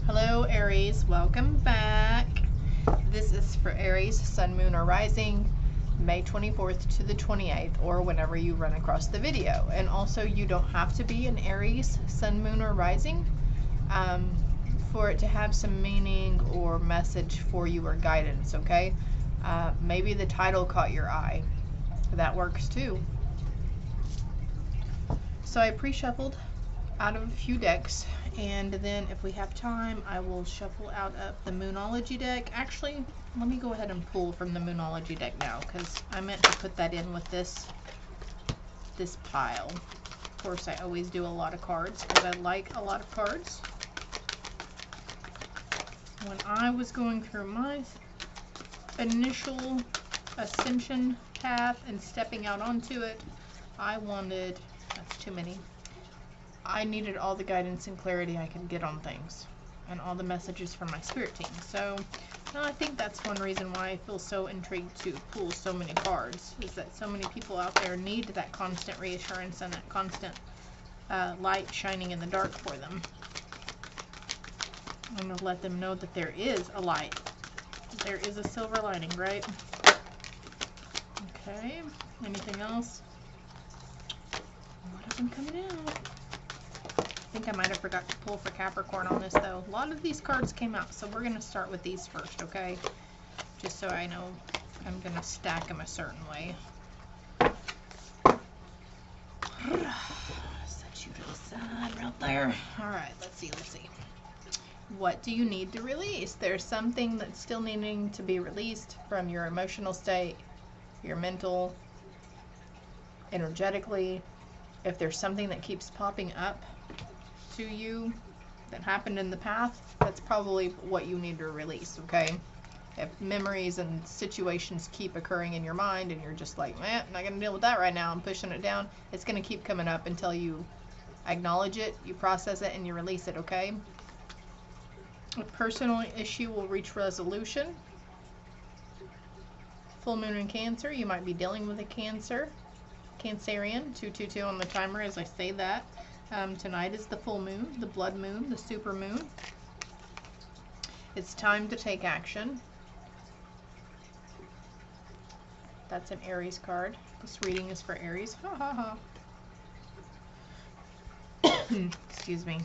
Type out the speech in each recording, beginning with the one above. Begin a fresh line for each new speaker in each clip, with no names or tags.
Hello Aries, welcome back. This is for Aries, Sun, Moon, or Rising, May 24th to the 28th, or whenever you run across the video. And also, you don't have to be an Aries, Sun, Moon, or Rising for it to have some meaning or message for you or guidance, okay? Maybe the title caught your eye. That works too. So I pre-shuffled out of a few decks, and then if we have time I will shuffle out of the Moonology deck. Actually, let me go ahead and pull from the Moonology deck now, because I meant to put that in with this pile. Of course, I always do a lot of cards because I like a lot of cards. When I was going through my initial ascension path and stepping out onto it, I wanted, that's too many, I needed all the guidance and clarity I could get on things, and all the messages from my spirit team. So I think that's one reason why I feel so intrigued to pull so many cards, is that so many people out there need that constant reassurance and that constant light shining in the dark for them. I'm going to let them know that there is a light. There is a silver lining, right? Okay, anything else? A lot of them coming out. I think I might have forgot to pull for Capricorn on this though. A lot of these cards came out, so we're going to start with these first, okay? Just so I know I'm going to stack them a certain way. Set you to the side right there. Alright, let's see. What do you need to release? There's something that's still needing to be released from your emotional state, your mental, energetically. If there's something that keeps popping up to you that happened in the past, that's probably what you need to release, okay? If memories and situations keep occurring in your mind and you're just like, man, I'm not going to deal with that right now, I'm pushing it down, it's going to keep coming up until you acknowledge it, you process it, and you release it, okay? A personal issue will reach resolution. Full moon in Cancer, you might be dealing with a Cancerian, 222 on the timer as I say that. Tonight is the full moon, the blood moon, the super moon. It's time to take action. That's an Aries card. This reading is for Aries. Ha ha ha. Excuse me.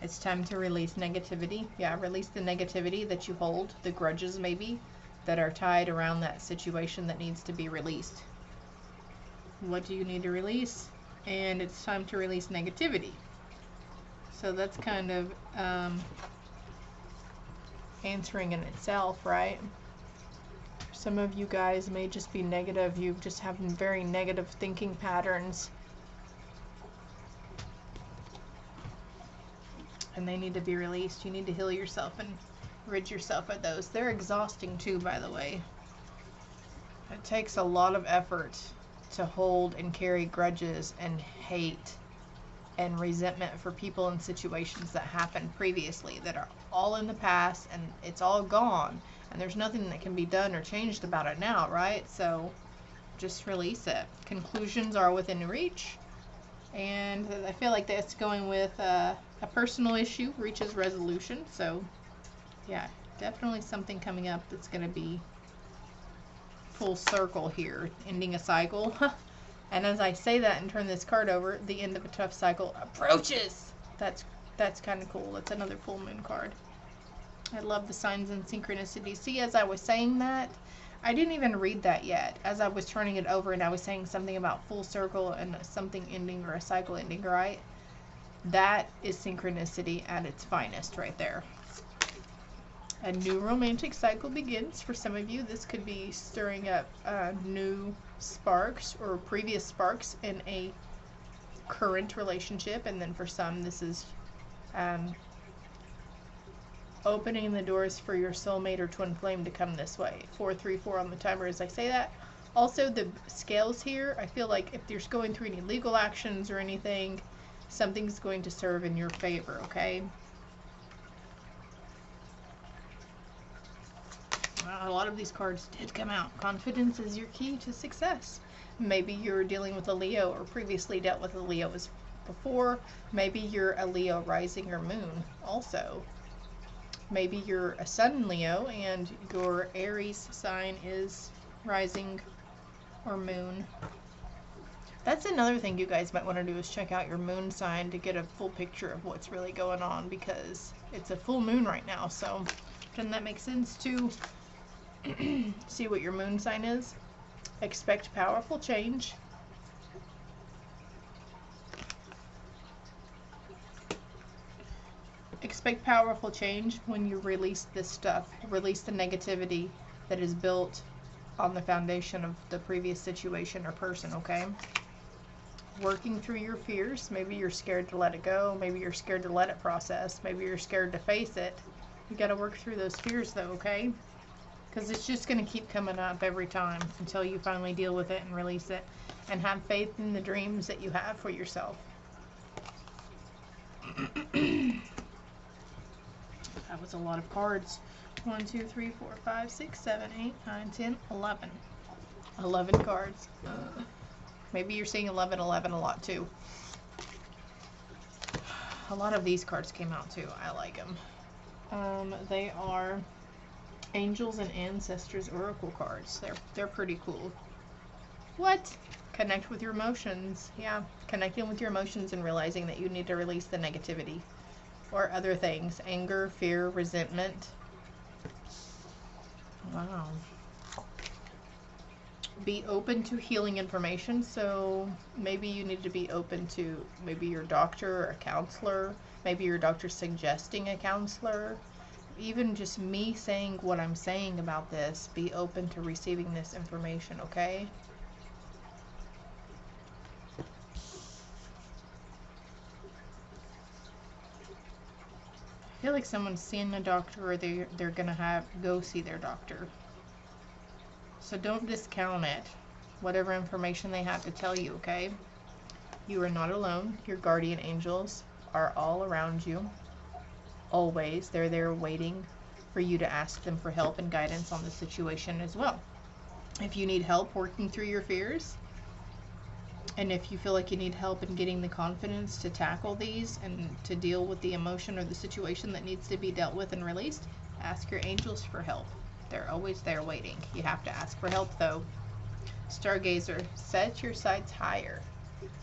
It's time to release negativity. Yeah, release the negativity that you hold, the grudges maybe, that are tied around that situation that needs to be released. What do you need to release? And it's time to release negativity. So that's kind of answering in itself, right? Some of you guys may just be negative. You just have very negative thinking patterns. And they need to be released. You need to heal yourself and rid yourself of those. They're exhausting too, by the way. It takes a lot of effort to hold and carry grudges and hate and resentment for people and situations that happened previously, that are all in the past, and it's all gone, and there's nothing that can be done or changed about it now, right? So just release it. Conclusions are within reach, and I feel like that's going with a personal issue reaches resolution. So yeah, definitely something coming up that's going to be full circle here, ending a cycle. And as I say that and turn this card over, the end of a tough cycle approaches. That's kind of cool. That's another full moon card. I love the signs and synchronicities. See, as I was saying that, I didn't even read that yet. As I was turning it over and I was saying something about full circle and something ending or a cycle ending, right? That is synchronicity at its finest right there. A new romantic cycle begins. For some of you, this could be stirring up new sparks or previous sparks in a current relationship. And then for some, this is opening the doors for your soulmate or twin flame to come this way. 434 on the timer as I say that. Also, the scales here, I feel like if you're going through any legal actions or anything, something's going to serve in your favor, okay? A lot of these cards did come out. Confidence is your key to success. Maybe you're dealing with a Leo or previously dealt with a Leo as before. Maybe you're a Leo rising or moon also. Maybe you're a Sun Leo and your Aries sign is rising or moon. That's another thing you guys might want to do, is check out your moon sign to get a full picture of what's really going on, because it's a full moon right now. So doesn't that make sense to see what your moon sign is? Expect powerful change. Expect powerful change when you release this stuff. Release the negativity that is built on the foundation of the previous situation or person, okay? Working through your fears. Maybe you're scared to let it go. Maybe you're scared to let it process. Maybe you're scared to face it. You got to work through those fears though, okay? Because it's just going to keep coming up every time until you finally deal with it and release it. And have faith in the dreams that you have for yourself. That was a lot of cards. 1, 2, 3, 4, 5, 6, 7, 8, 9, 10, 11. 11 cards. Maybe you're seeing 11, 11 a lot too. A lot of these cards came out too. I like them. They are Angels and Ancestors Oracle cards. They're pretty cool. What? Connect with your emotions. Yeah, connecting with your emotions and realizing that you need to release the negativity or other things. Anger, fear, resentment. Wow. Be open to healing information. So maybe you need to be open to maybe your doctor or a counselor. Maybe your doctor suggesting a counselor. Even just me saying what I'm saying about this. Be open to receiving this information, okay? I feel like someone's seeing a doctor, or they're gonna go see their doctor. So don't discount it. Whatever information they have to tell you, okay? You are not alone. Your guardian angels are all around you. Always. They're there waiting for you to ask them for help and guidance on the situation as well. If you need help working through your fears, and if you feel like you need help in getting the confidence to tackle these and to deal with the emotion or the situation that needs to be dealt with and released, ask your angels for help. They're always there waiting. You have to ask for help though. Stargazer, set your sights higher.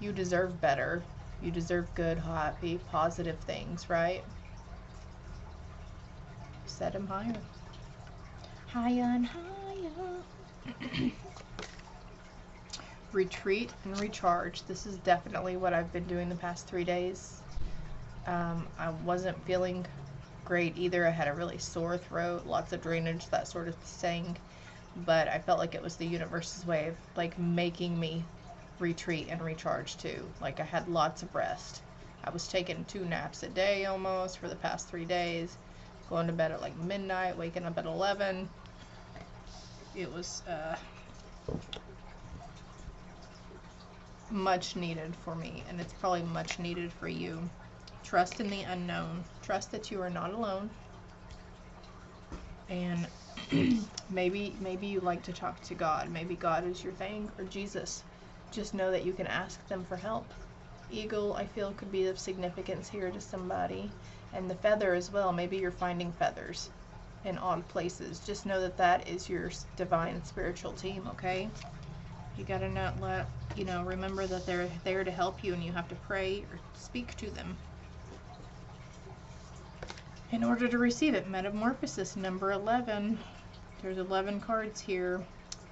You deserve better. You deserve good, happy, positive things, right? Set them higher. Higher and higher. Retreat and recharge. This is definitely what I've been doing the past 3 days. I wasn't feeling great either. I had a really sore throat, lots of drainage, that sort of thing. But I felt like it was the universe's way of like making me retreat and recharge too. Like I had lots of rest. I was taking 2 naps a day almost for the past 3 days. Going to bed at like midnight, waking up at 11. It was much needed for me, and it's probably much needed for you. Trust in the unknown. Trust that you are not alone. And maybe you like to talk to God. Maybe God is your thing, or Jesus. Just know that you can ask them for help. Eagle, I feel, could be of significance here to somebody. And the feather as well. Maybe you're finding feathers in odd places. Just know that that is your divine spiritual team, okay? You gotta not let, remember that they're there to help you, and you have to pray or speak to them in order to receive it. Metamorphosis, number 11. There's 11 cards here.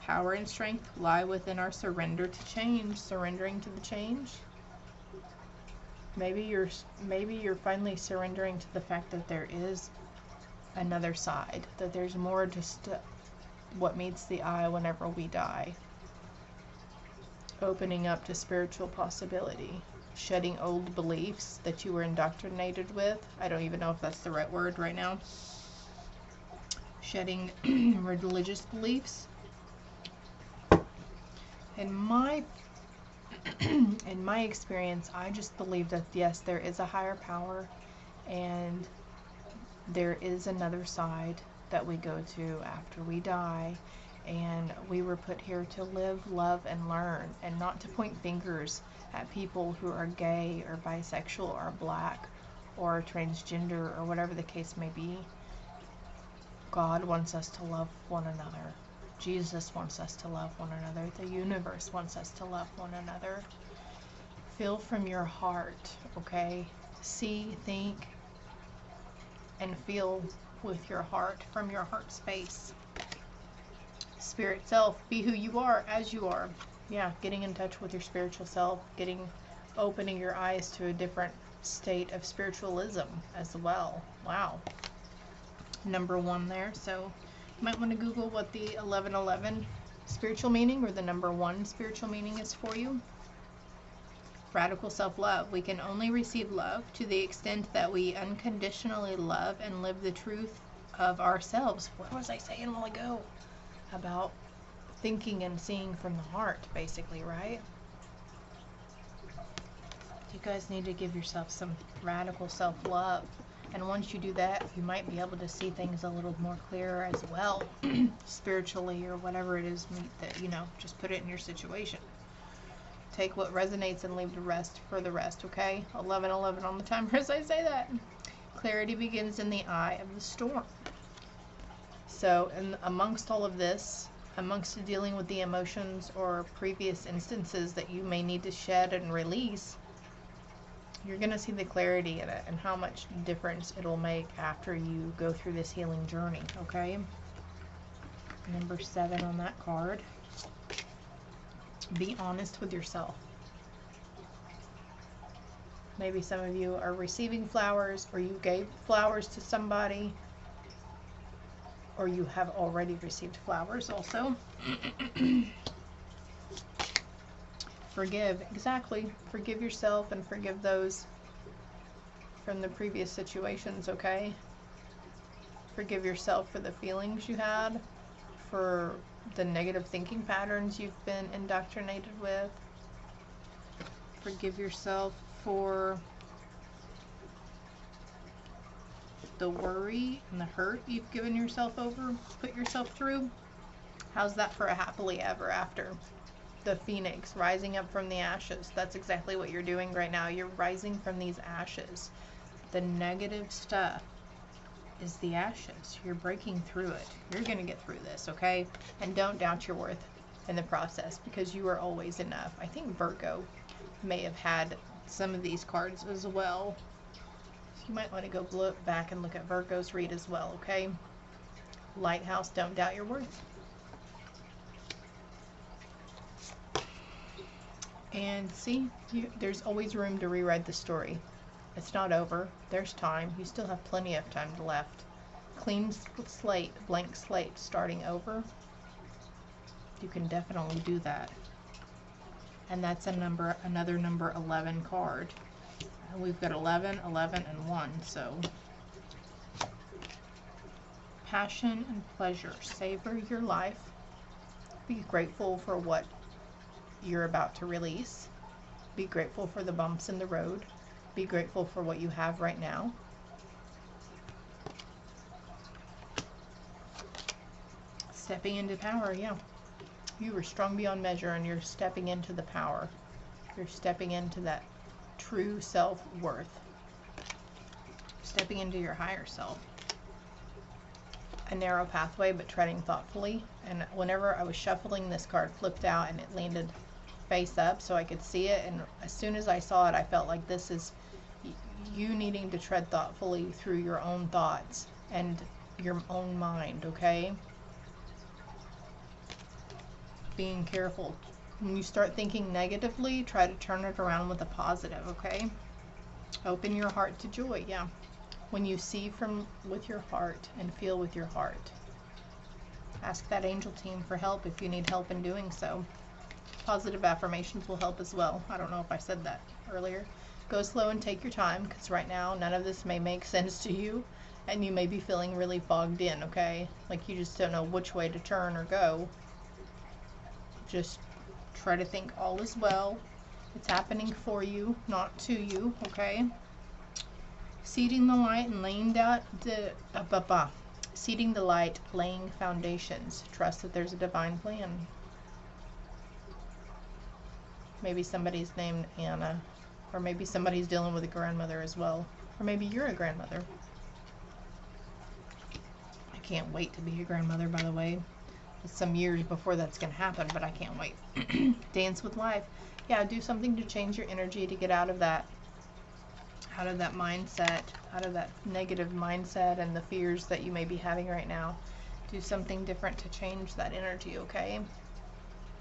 Power and strength lie within our surrender to change. Surrendering to the change. Maybe you're finally surrendering to the fact that there is another side. That there's more just what meets the eye whenever we die. Opening up to spiritual possibility. Shedding old beliefs that you were indoctrinated with. I don't even know if that's the right word right now. Shedding religious beliefs. In my experience, I just believe that yes, there is a higher power, and there is another side that we go to after we die. And we were put here to live, love, and learn, and not to point fingers at people who are gay or bisexual or black or transgender or whatever the case may be. God wants us to love one another. Jesus wants us to love one another. The universe wants us to love one another. Feel from your heart, okay? See, think, and feel with your heart, from your heart space. Spirit self, be who you are as you are. Yeah, getting in touch with your spiritual self, opening your eyes to a different state of spiritualism as well. Wow. Number 1 there. So you might want to Google what the 1111 spiritual meaning or the number 1 spiritual meaning is for you. Radical self-love. We can only receive love to the extent that we unconditionally love and live the truth of ourselves. What was I saying a while ago? About thinking and seeing from the heart, basically, right? You guys need to give yourself some radical self-love. And once you do that, you might be able to see things a little more clearer as well, spiritually or whatever it is that, just put it in your situation. Take what resonates and leave the rest for the rest, okay? 11:11 on the timer as I say that. Clarity begins in the eye of the storm. So, amongst all of this, amongst dealing with the emotions or previous instances that you may need to shed and release, you're going to see the clarity in it and how much difference it'll make after you go through this healing journey, okay? Number 7 on that card. Be honest with yourself. Maybe some of you are receiving flowers, or you gave flowers to somebody, or you have already received flowers also. Forgive. Exactly. Forgive yourself and forgive those from the previous situations, okay? Forgive yourself for the feelings you had, for the negative thinking patterns you've been indoctrinated with. Forgive yourself for the worry and the hurt you've given yourself over, put yourself through. How's that for a happily ever after? The phoenix rising up from the ashes. That's exactly what you're doing right now. You're rising from these ashes. The negative stuff is the ashes. You're breaking through it. You're going to get through this, okay? And don't doubt your worth in the process, because you are always enough. I think Virgo may have had some of these cards as well. So you might want to go look back and look at Virgo's read as well, okay? Lighthouse, don't doubt your worth. And see, there's always room to rewrite the story. It's not over. There's time. You still have plenty of time left. Clean slate, blank slate, starting over. You can definitely do that. And that's another number 11 card. We've got 11, 11, and 1. So, passion and pleasure. Savor your life. Be grateful for what you're about to release. Be grateful for the bumps in the road. Be grateful for what you have right now. Stepping into power, yeah. You are strong beyond measure, and you're stepping into the power. You're stepping into that true self-worth. Stepping into your higher self. A narrow pathway, but treading thoughtfully. And whenever I was shuffling, this card flipped out and it landed face up so I could see it. And as soon as I saw it, I felt like this is you needing to tread thoughtfully through your own thoughts and your own mind, okay? Being careful. When you start thinking negatively, try to turn it around with a positive, okay? Open your heart to joy, yeah. When you see with your heart and feel with your heart. Ask that angel team for help if you need help in doing so. Positive affirmations will help as well. I don't know if I said that earlier. Go slow and take your time, because right now none of this may make sense to you, and you may be feeling really fogged in, okay? Like you just don't know which way to turn or go. Just try to think all is well. It's happening for you, not to you, okay? Seeding the light and laying down seeding the light, laying foundations. Trust that there's a divine plan. Maybe somebody's named Anna. Or maybe somebody's dealing with a grandmother as well. Or maybe you're a grandmother. I can't wait to be a grandmother, by the way. It's some years before that's going to happen, but I can't wait. Dance with life. Yeah, do something to change your energy to get out of that mindset, out of that negative mindset and the fears that you may be having right now. Do something different to change that energy, okay?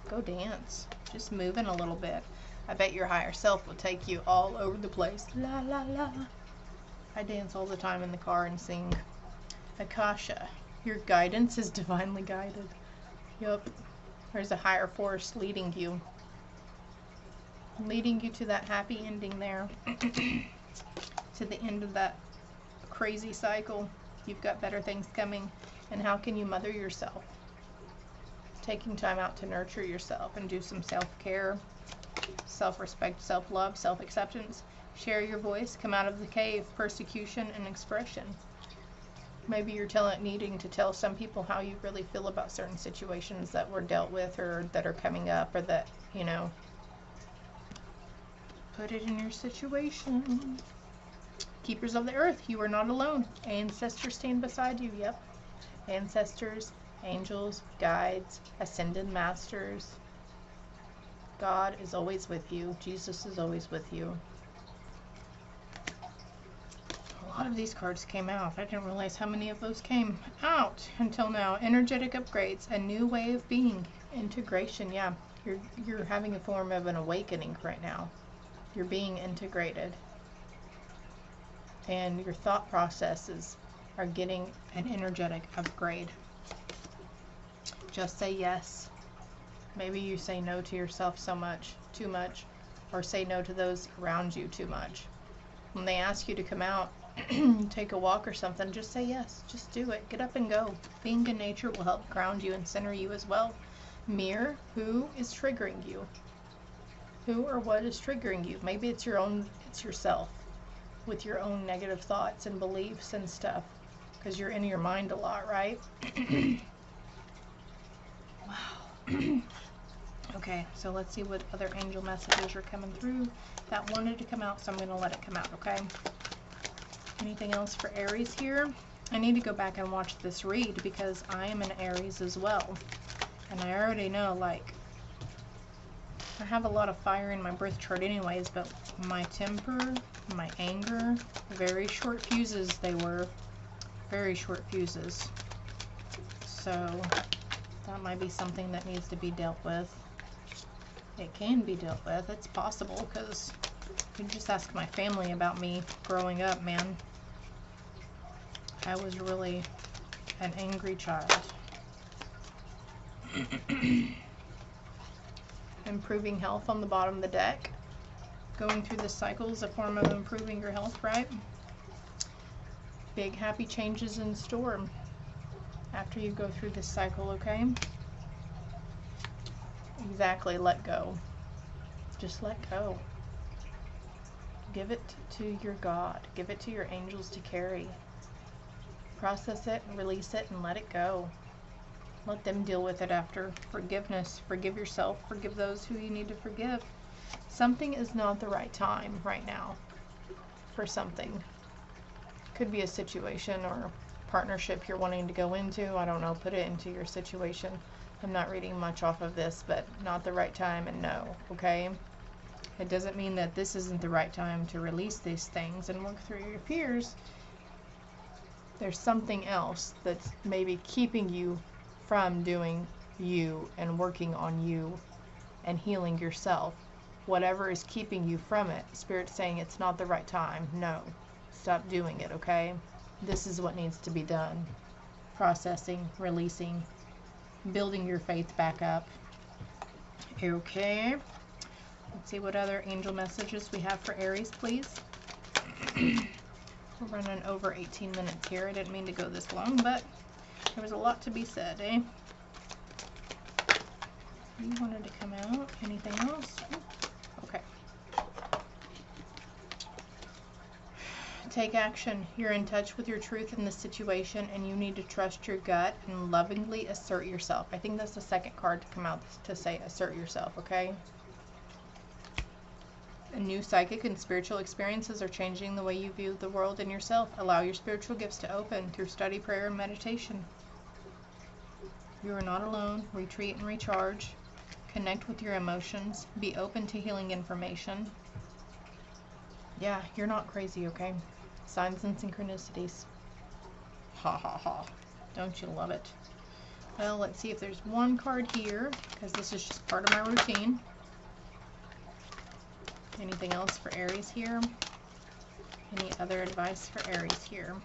Go dance. Just moving a little bit. I bet your higher self will take you all over the place. La la la. I dance all the time in the car and sing. Akasha, your guidance is divinely guided. Yup. There's a higher force leading you. Leading you to that happy ending there. To the end of that crazy cycle. You've got better things coming. And how can you mother yourself? Taking time out to nurture yourself and do some self-care, self-respect, self-love, self-acceptance. Share your voice. Come out of the cave. Persecution and expression. Maybe you're needing to tell some people how you really feel about certain situations that were dealt with or that are coming up or that, you know, put it in your situation. Keepers of the earth, you are not alone. Ancestors stand beside you. Yep. Ancestors, angels, guides, ascended masters. God is always with you. Jesus is always with you. A lot of these cards came out. I didn't realize how many of those came out until now. Energetic upgrades, a new way of being, integration. Yeah, you're having a form of an awakening right now. You're being integrated. And your thought processes are getting an energetic upgrade. Just say yes. Maybe you say no to yourself too much, or say no to those around you too much. When they ask you to come out, take a walk or something, just say yes. Just do it. Get up and go. Being in nature will help ground you and center you as well. Mirror who is triggering you. Who or what is triggering you? Maybe it's yourself with your own negative thoughts and beliefs and stuff, because you're in your mind a lot, right? Wow. Okay, so let's see what other angel messages are coming through. That wanted to come out, so I'm going to let it come out, okay? Anything else for Aries here? I need to go back and watch this read because I am an Aries as well. And I already know, like, I have a lot of fire in my birth chart anyways, but my temper, my anger, very short fuses they were. Very short fuses. So that might be something that needs to be dealt with. It can be dealt with. It's possible, because you can just ask my family about me growing up, man. I was really an angry child. Improving health on the bottom of the deck. Going through the cycle is a form of improving your health, right? Big happy changes in store after you go through this cycle, okay? Exactly, let go. Just let go. Give it to your God. Give it to your angels to carry. Process it and release it and let it go. Let them deal with it after. Forgiveness. Forgive yourself. Forgive those who you need to forgive. Something is not the right time right now for something. Could be a situation or a partnership you're wanting to go into. I don't know. Put it into your situation. I'm not reading much off of this, but not the right time and no. Okay? It doesn't mean that this isn't the right time to release these things and work through your fears. There's something else that's maybe keeping you from doing you and working on you and healing yourself. Whatever is keeping you from it, Spirit's saying it's not the right time. No. Stop doing it, okay? This is what needs to be done. Processing, releasing, building your faith back up. Okay. Let's see what other angel messages we have for Aries, please. We're running over 18 minutes here. I didn't mean to go this long, but there was a lot to be said, eh? You wanted to come out. Anything else? Okay. Take action. You're in touch with your truth in this situation, and you need to trust your gut and lovingly assert yourself. I think that's the second card to come out to say assert yourself, okay? New psychic and spiritual experiences are changing the way you view the world and yourself. Allow your spiritual gifts to open through study, prayer, and meditation. You are not alone. Retreat and recharge. Connect with your emotions. Be open to healing information. Yeah, you're not crazy, okay? Signs and synchronicities. Ha ha ha. Don't you love it? Well, let's see if there's one card here, because this is just part of my routine. Anything else for Aries here? Any other advice for Aries here?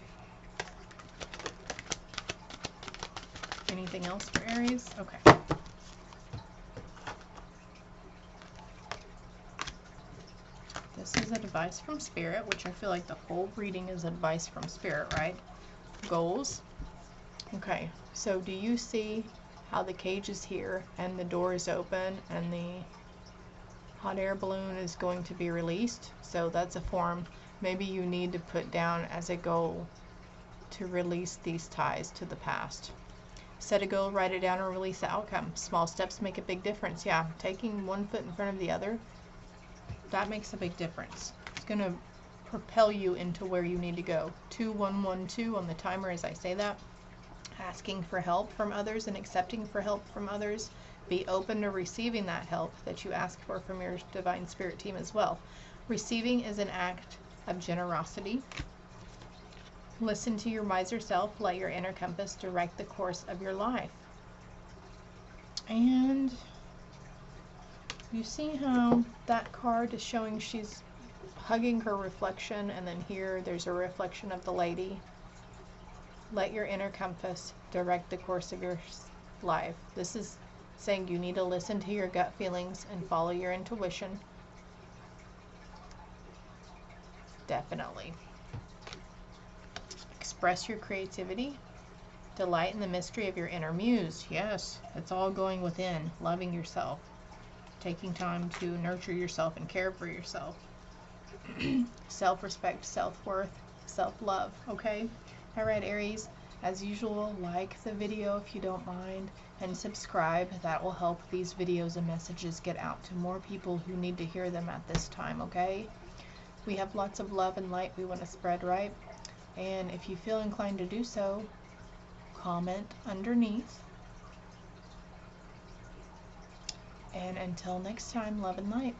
Anything else for Aries? Okay. This is advice from Spirit, which I feel like the whole reading is advice from Spirit, right? Goals. Okay, so do you see how the cage is here and the door is open and the hot air balloon is going to be released? So that's a form maybe you need to put down as a goal to release these ties to the past. Set a goal, write it down, and release the outcome. Small steps make a big difference. Yeah, taking one foot in front of the other, that makes a big difference. It's going to propel you into where you need to go. 2112 on the timer as I say that. Asking for help from others and accepting for help from others. Be open to receiving that help that you ask for from your Divine Spirit team as well. Receiving is an act of generosity. Listen to your wiser self. Let your inner compass direct the course of your life. And you see how that card is showing she's hugging her reflection, and then here there's a reflection of the lady. Let your inner compass direct the course of your life. This is saying you need to listen to your gut feelings and follow your intuition. Definitely. Express your creativity. Delight in the mystery of your inner muse. Yes, it's all going within. Loving yourself. Taking time to nurture yourself and care for yourself. Self-respect, self-worth, self-love. Okay? Alright, Aries. As usual, like the video if you don't mind, and subscribe. That will help these videos and messages get out to more people who need to hear them at this time, okay? We have lots of love and light we want to spread, right? And if you feel inclined to do so, comment underneath. And until next time, love and light.